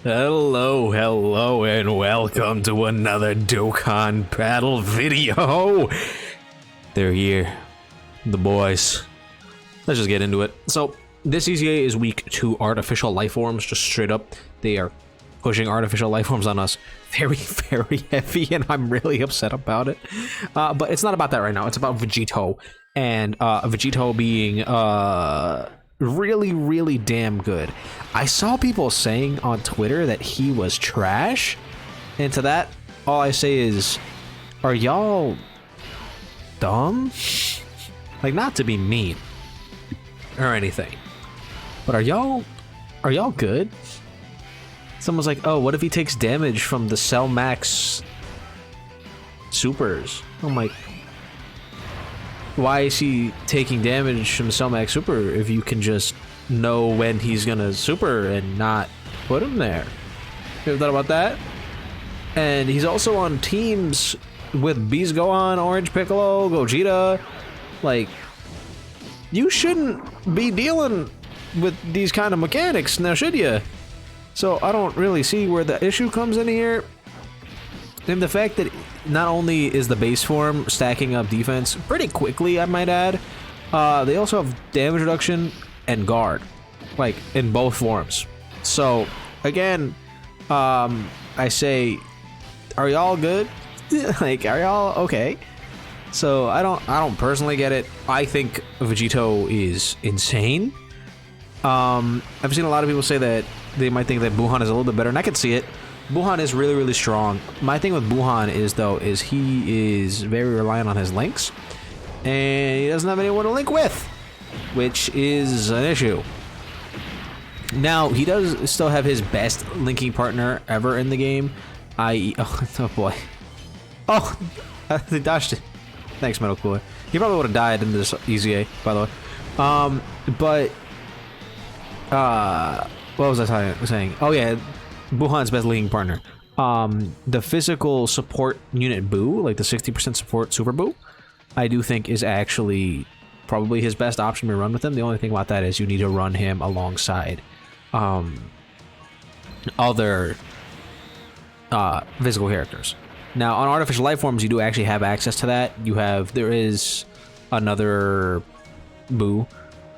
Hello, and welcome to another Dokkan battle video. They're here, the boys. Let's just get into it. So, this EZA is week 2 artificial life forms, just straight up. They are pushing artificial life forms on us very, very heavy, and I'm really upset about it. But it's not about that right now. It's about Vegito, and Vegito being really, really damn good. I saw people saying on Twitter that he was trash, and to that, all I say is, are y'all dumb? Like, not to be mean or anything, but are y'all good? Someone's like, oh, what if he takes damage from the Cell Max supers? I'm like, why is he taking damage from Cell Max super if you can just know when he's gonna super and not put him there? You ever thought about that? And he's also on teams with Beast Gohan, Orange Piccolo, Gogeta. Like, you shouldn't be dealing with these kind of mechanics, now should you? So I don't really see where the issue comes in here. And the fact that not only is the base form stacking up defense pretty quickly, I might add, they also have damage reduction and guard, like in both forms. So again, I say, are y'all good? Like, are y'all okay? So I don't personally get it. I think Vegito is insane. I've seen a lot of people say that they might think that Buhan is a little bit better, and I can see it. Buhan is really, really strong. My thing with Buhan is he is very reliant on his links, and he doesn't have anyone to link with, which is an issue. Now, he does still have his best linking partner ever in the game, i.e. Oh boy. Oh, they dodged it. Thanks, Metal Cooler. He probably would have died in this EZA, by the way. What was I saying? Oh yeah, Buhan's best linking partner. The physical support unit Boo, like the 60% support Super Boo, I do think is actually probably his best option to run with him. The only thing about that is you need to run him alongside other physical characters. Now, on artificial life forms, you do actually have access to that. There is another Boo,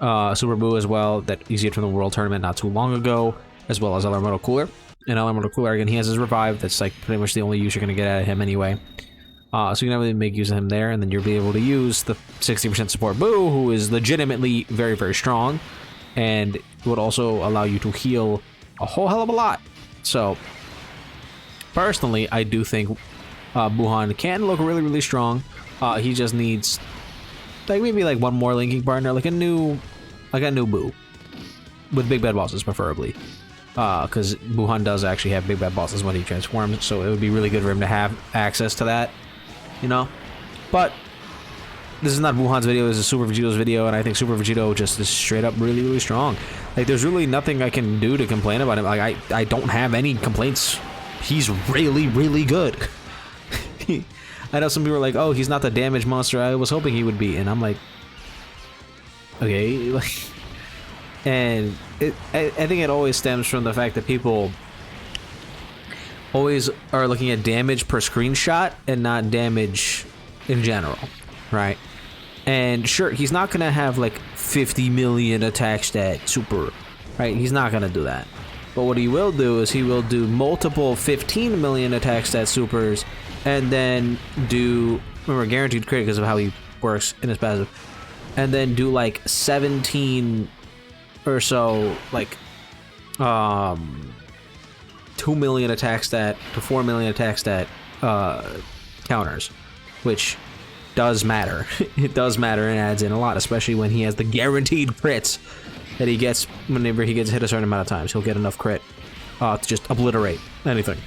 Super Boo as well, that exited from the World Tournament not too long ago, as well as Metal Cooler. And Metal Cooler, again, he has his revive. That's like pretty much the only use you're going to get out of him anyway. So you can really make use of him there, and then you'll be able to use the 60% support Boo, who is legitimately very, very strong, and would also allow you to heal a whole hell of a lot. So, personally, I do think Buhan can look really, really strong. He just needs maybe one more linking partner, like a new Boo with big bad bosses, preferably, because Buhan does actually have big bad bosses when he transforms, so it would be really good for him to have access to that, you know. But this is not Buhan's video, this is Super Vegito's video, and I think Super Vegito just is straight up really, really strong. Like, there's really nothing I can do to complain about him. Like, I don't have any complaints. He's really, really good. I know some people are like, oh, he's not the damage monster I was hoping he would be, and I'm like, okay. And I think it always stems from the fact that people always are looking at damage per screenshot and not damage in general, right? And sure, he's not gonna have like 50 million attack stat super, right? He's not gonna do that. But what he will do is he will do multiple 15 million attack stat supers, and then do, remember, guaranteed crit because of how he works in his passive, and then do like 17 or so, like 2 million attack stat to 4 million attack stat counters, which does matter. It does matter and adds in a lot, especially when he has the guaranteed crits that he gets whenever he gets hit a certain amount of times. He'll get enough crit to just obliterate anything.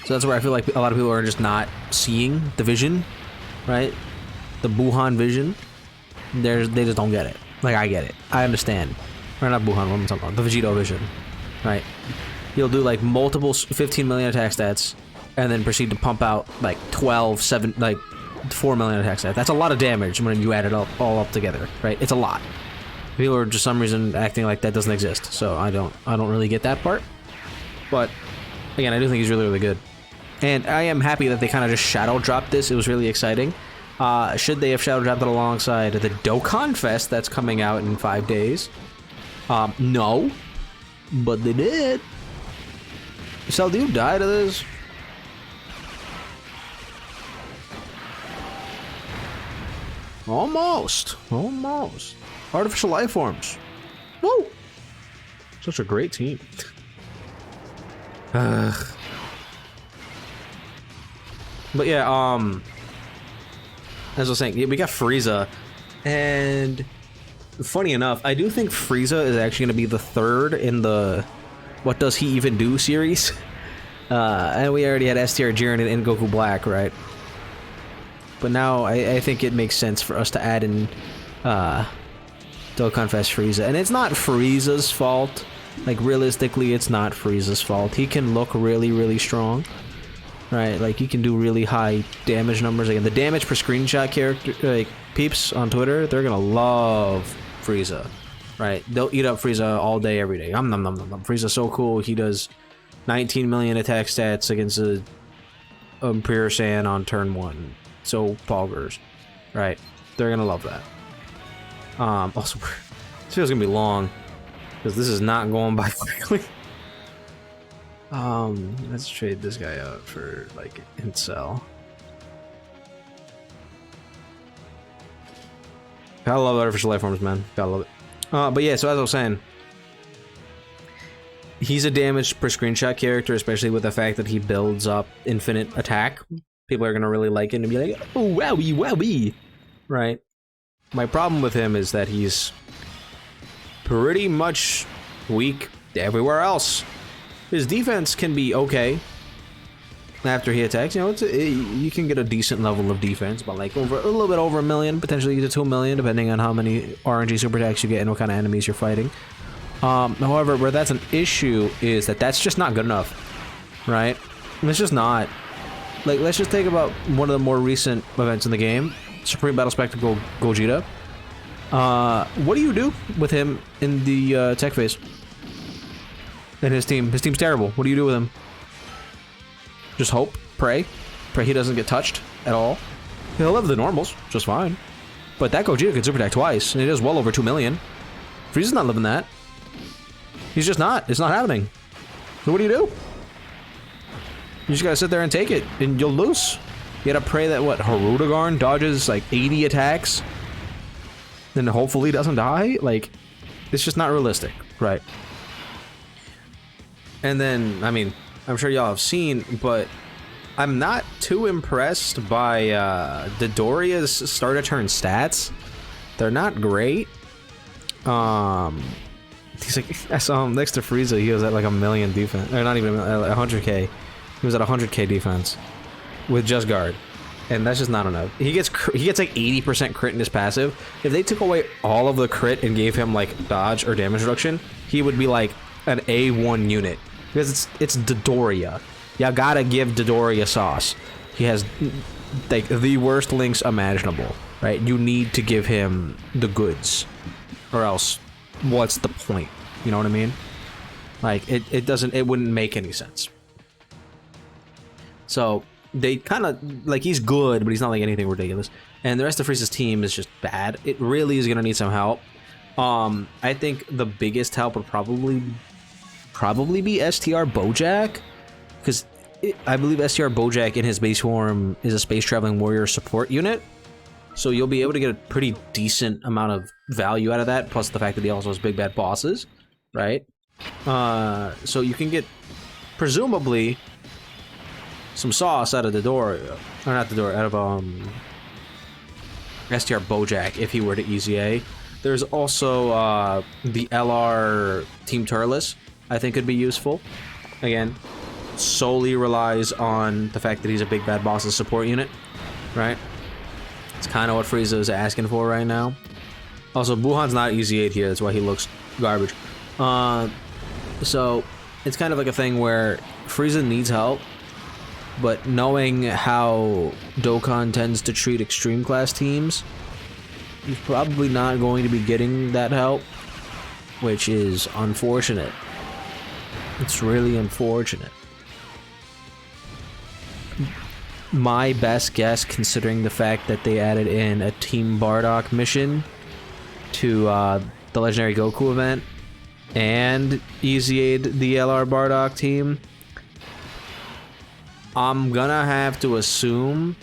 So that's where I feel like a lot of people are just not seeing the vision, right? The Buhan vision. They just don't get it. Like, I get it. I understand. Or not Buhan, what am I talking about? The Vegito vision, right? He'll do like multiple 15 million attack stats, and then proceed to pump out like 4 million attack stats. That's a lot of damage when you add it all up together, right? It's a lot. People are just some reason acting like that doesn't exist, so I don't really get that part. But again, I do think he's really, really good. And I am happy that they kind of just shadow dropped this. It was really exciting. Should they have shadow dropped it alongside the Dokkan Fest that's coming out in 5 days? No. But they did. Sal, do you die to this? Almost. Almost. Artificial life forms. Woo! Such a great team. But yeah, as I was saying, we got Frieza, and funny enough, I do think Frieza is actually going to be the third in the What Does He Even Do series. And we already had STR Jiren and Goku Black, right? But now I think it makes sense for us to add in Dokkan Fest Frieza. And it's not Frieza's fault. Like, realistically, it's not Frieza's fault. He can look really, really strong. Right? Like, he can do really high damage numbers. Again, the damage per screenshot character, like, peeps on Twitter, they're gonna love Frieza. Right? They'll eat up Frieza all day, every day. Nom nom nom nom nom. Frieza's so cool. He does 19 million attack stats against a Pure Saiyan on turn 1. So, poggers. Right? They're gonna love that. Also, this video's gonna be long. Because this is not going by quickly. Let's trade this guy out for, like, Incel. Gotta love artificial life forms, man. Gotta love it. But yeah, so as I was saying, he's a damage per screenshot character, especially with the fact that he builds up infinite attack. People are gonna really like it and be like, oh, wowie, wowie! Right? My problem with him is that he's pretty much weak everywhere else. His defense can be okay after he attacks. You know, you can get a decent level of defense, but like a little bit over 1 million, potentially to 2 million, depending on how many RNG super attacks you get and what kind of enemies you're fighting. However, where that's an issue is that that's just not good enough, right? It's just not. Like, let's just take about one of the more recent events in the game, Supreme Battle Spectacle Vegito. What do you do with him in the tech phase? And his team. His team's terrible. What do you do with him? Just hope, pray he doesn't get touched at all. He'll live the normals, just fine. But that Gogeta can super attack twice, and it is well over 2 million. Frieza's not living that. He's just not. It's not happening. So what do? You just gotta sit there and take it, and you'll lose. You gotta pray that, what, Harudagarn dodges like 80 attacks? Then hopefully doesn't die? Like, it's just not realistic, right? And then, I mean, I'm sure y'all have seen, but I'm not too impressed by Dodoria's start-to-turn stats. They're not great. He's like, I saw him next to Frieza, he was at like 1 million defense, or not even 100k. He was at 100k defense with just guard. And that's just not enough. He gets like 80% crit in his passive. If they took away all of the crit and gave him like dodge or damage reduction, he would be like an A1 unit. Because it's Dodoria. You gotta give Dodoria sauce. He has like the worst links imaginable, right? You need to give him the goods, or else what's the point? You know what I mean? Like it wouldn't make any sense. So they kind of, like, he's good, but he's not like anything ridiculous. And the rest of Frieza's team is just bad. It really is gonna need some help. I think the biggest help would probably be STR Bojack, because I believe STR Bojack in his base form is a space traveling warrior support unit, so you'll be able to get a pretty decent amount of value out of that, plus the fact that he also has big bad bosses, right? So you can get presumably some sauce out of Dodoria, or not Dodoria, out of STR Bojack if he were to EZA. There's also the LR Team Turles, I think could be useful. Again, solely relies on the fact that he's a big bad boss's support unit, right? It's kind of what Frieza is asking for right now. Also, Buhan's not EZA'd here, that's why he looks garbage. So it's kind of like a thing where Frieza needs help, but knowing how Dokkan tends to treat extreme class teams, he's probably not going to be getting that help, which is unfortunate. It's really unfortunate. My best guess, considering the fact that they added in a Team Bardock mission to the Legendary Goku event and EZA'd the LR Bardock team, I'm gonna have to assume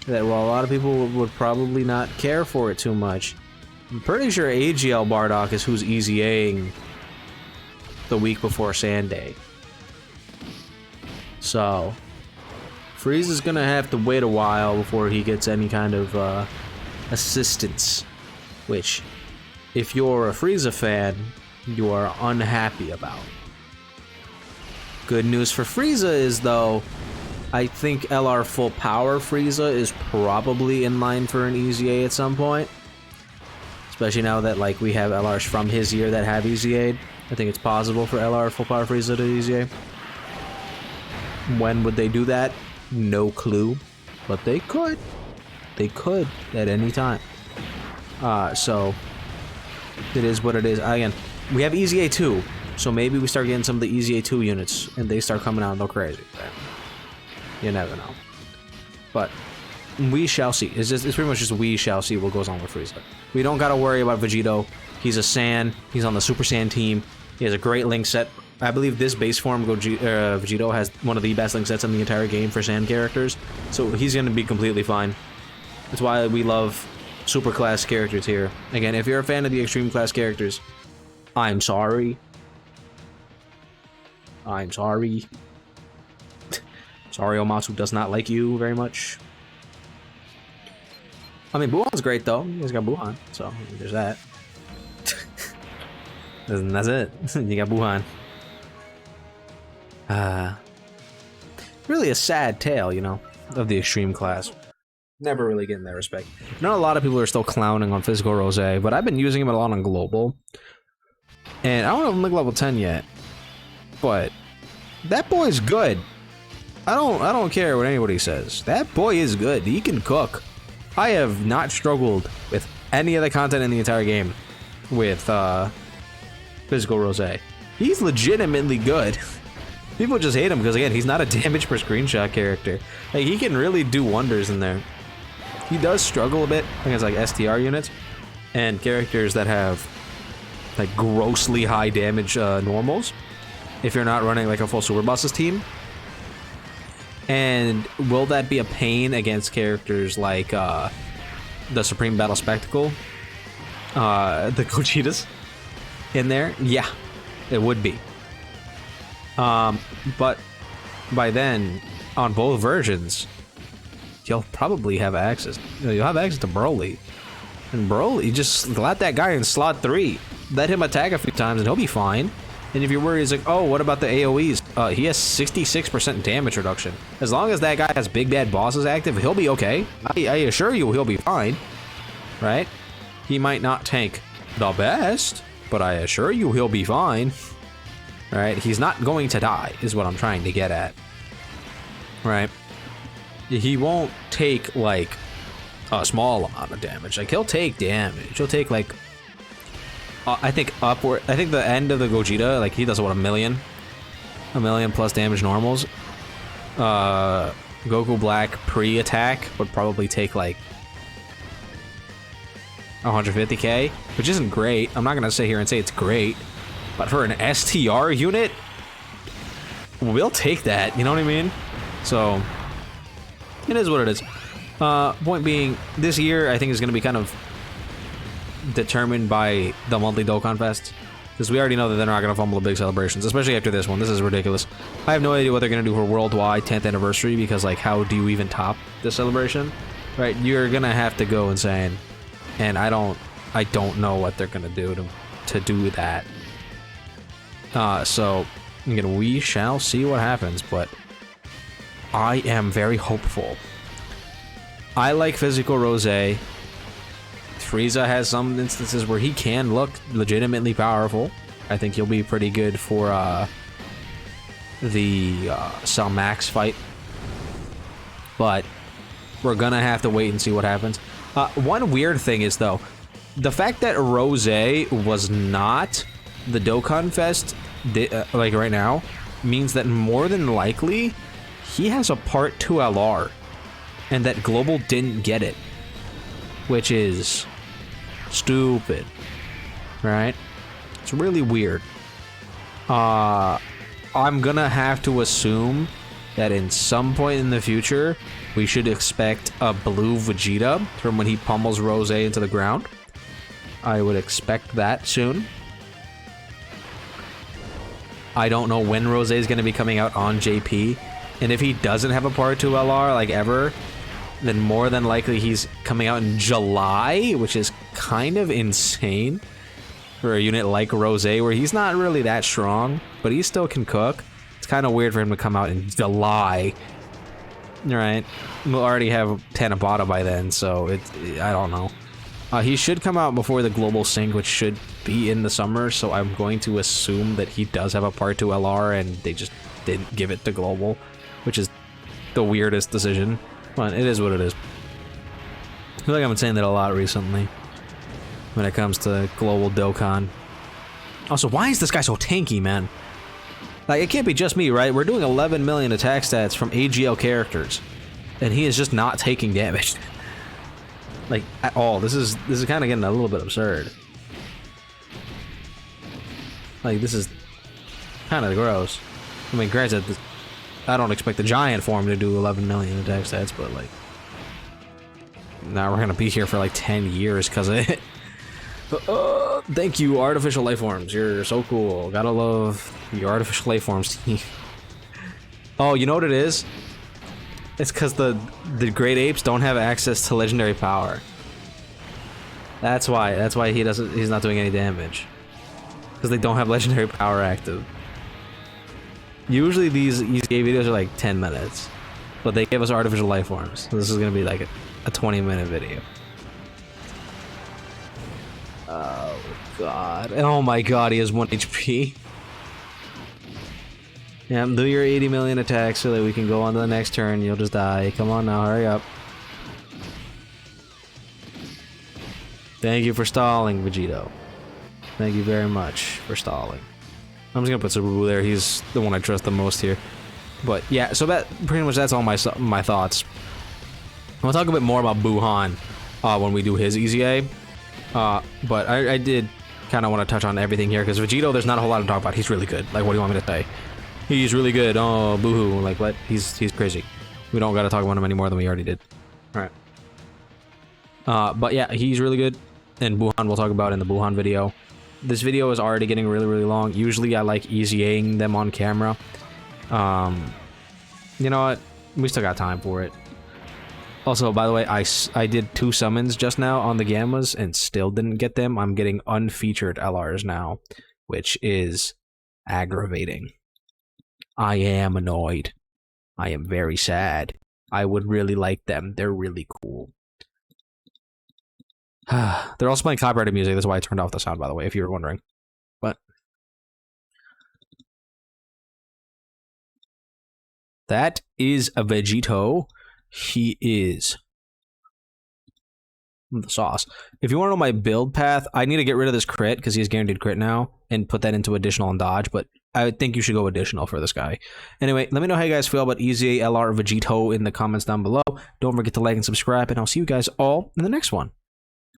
that while a lot of people would probably not care for it too much, I'm pretty sure AGL Bardock is who's EZAing the week before Sand Day. So Frieza's gonna have to wait a while before he gets any kind of assistance, which, if you're a Frieza fan, you are unhappy about. Good news for Frieza is, though, I think LR Full Power Frieza is probably in line for an EZA at some point. Especially now that, like, we have LRs from his year that have EZA'd. I think it's possible for LR Full Power Frieza to EZA. When would they do that? No clue. But they could. They could at any time. So it is what it is. Again, we have EZA 2, so maybe we start getting some of the EZA 2 units and they start coming out and go crazy. You never know. But we shall see. It's pretty much just we shall see what goes on with Frieza. We don't gotta worry about Vegito. He's a Saiyan. He's on the Super Saiyan team. He has a great link set. I believe this base form Vegito has one of the best link sets in the entire game for Saiyan characters. So he's gonna be completely fine. That's why we love super class characters here. Again, if you're a fan of the extreme class characters, I'm sorry. I'm sorry. Sorry, Omatsu does not like you very much. I mean, Buhan's great though. You guys got Buhan, so there's that. And that's it. You got Buhan. Really a sad tale, you know, of the extreme class. Never really getting that respect. Not a lot of people are still clowning on Physical Rose, but I've been using him a lot on Global. And I don't know if I'm like level 10 yet, but that boy's good. I don't care what anybody says. That boy is good. He can cook. I have not struggled with any of the content in the entire game with Physical Rose. He's legitimately good. People just hate him because, again, he's not a damage per screenshot character. Like, he can really do wonders in there. He does struggle a bit against like STR units and characters that have like grossly high damage normals if you're not running like a full Super Bosses team. And will that be a pain against characters like the Supreme Battle Spectacle, the Gojitas in there? Yeah, it would be. But by then, on both versions, you'll probably have access. You'll have access to Broly. And Broly, just let that guy in slot 3. Let him attack a few times and he'll be fine. And if you're worried, it's like, oh, what about the AoEs? He has 66% damage reduction. As long as that guy has big bad bosses active, he'll be okay. I assure you he'll be fine. Right? He might not tank the best, but I assure you he'll be fine. Right? He's not going to die, is what I'm trying to get at. Right? He won't take, like, a small amount of damage. Like, he'll take damage. He'll take, like, I think upward. I think the end of the Gogeta, like, he does, what, a million plus damage normals. Goku Black pre-attack would probably take, like, 150k, which isn't great. I'm not gonna sit here and say it's great, but for an STR unit, we'll take that, you know what I mean? So, it is what it is. Point being, this year I think is gonna be kind of determined by the monthly Dokkan Fest, because we already know that they're not gonna fumble the big celebrations, especially after this one. This is ridiculous. I have no idea what they're gonna do for worldwide 10th anniversary, because, like, how do you even top this celebration? Right? You're gonna have to go insane, and I don't know what they're gonna do to do that. So again, we shall see what happens, but I am very hopeful. I like Physical Rose. Frieza has some instances where he can look legitimately powerful. I think he'll be pretty good for the Cell Max fight. But we're gonna have to wait and see what happens. One weird thing is, though, the fact that Rose was not the Dokkan Fest like right now, means that more than likely he has a Part 2 LR, and that Global didn't get it, which is stupid, right? It's really weird. I'm gonna have to assume that in some point in the future, we should expect a blue Vegeta from when he pummels Rose into the ground. I would expect that soon. I don't know when Rose is going to be coming out on JP, and if he doesn't have a Part 2 LR, like ever, then more than likely he's coming out in July, which is kind of insane for a unit like Rose, where he's not really that strong, but he still can cook. It's kind of weird for him to come out in July. Right? We'll already have Tanabata by then, so I don't know. He should come out before the Global Sync, which should be in the summer, so I'm going to assume that he does have a Part 2 LR and they just didn't give it to Global, which is the weirdest decision. But it is what it is. I feel like I've been saying that a lot recently when it comes to Global Dokkan. Also, why is this guy so tanky, man? Like, it can't be just me, right? We're doing 11 million attack stats from AGL characters, and he is just not taking damage. Like, at all. This is kind of getting a little bit absurd. Like, this is kind of gross. I mean, granted, I don't expect the giant form to do 11 million attack stats, but, like, now we're gonna be here for, like, 10 years because of it. But, thank you, Artificial Lifeforms. You're so cool. Gotta love your Artificial Lifeforms team. Oh, you know what it is? It's because the great apes don't have access to legendary power. That's why. That's why he's not doing any damage. Because they don't have legendary power active. Usually these EZA videos are like 10 minutes, but they give us artificial life forms. So this is gonna be like a 20-minute video. Oh god! Oh my god! He has 1 HP. Yeah, do your 80 million attacks so that we can go on to the next turn. You'll just die. Come on now, hurry up. Thank you for stalling, Vegito. Thank you very much for stalling. I'm just gonna put Super Boo there. He's the one I trust the most here. But yeah, so that pretty much that's all my thoughts. I'll talk a bit more about Buhan when we do his EZA. But I did kind of want to touch on everything here because Vegito, there's not a whole lot to talk about. He's really good. Like, what do you want me to say? He's really good. Oh, boohoo. Like, what? He's crazy. We don't gotta talk about him any more than we already did. Alright. But yeah, he's really good. And Buhan we'll talk about in the Buhan video. This video is already getting really, really long. Usually I like EZAing them on camera. You know what? We still got time for it. Also, by the way, I did 2 summons just now on the Gammas and still didn't get them. I'm getting unfeatured LRs now, which is aggravating. I am annoyed. I am very sad. I would really like them. They're really cool. They're also playing copyrighted music. That's why I turned off the sound, by the way, if you were wondering. But that is a Vegito. He is the sauce. If you want to know my build path, I need to get rid of this crit because he's guaranteed crit now and put that into additional and dodge, but I think you should go additional for this guy. Anyway, let me know how you guys feel about EZA LR Vegito in the comments down below. Don't forget to like and subscribe, and I'll see you guys all in the next one.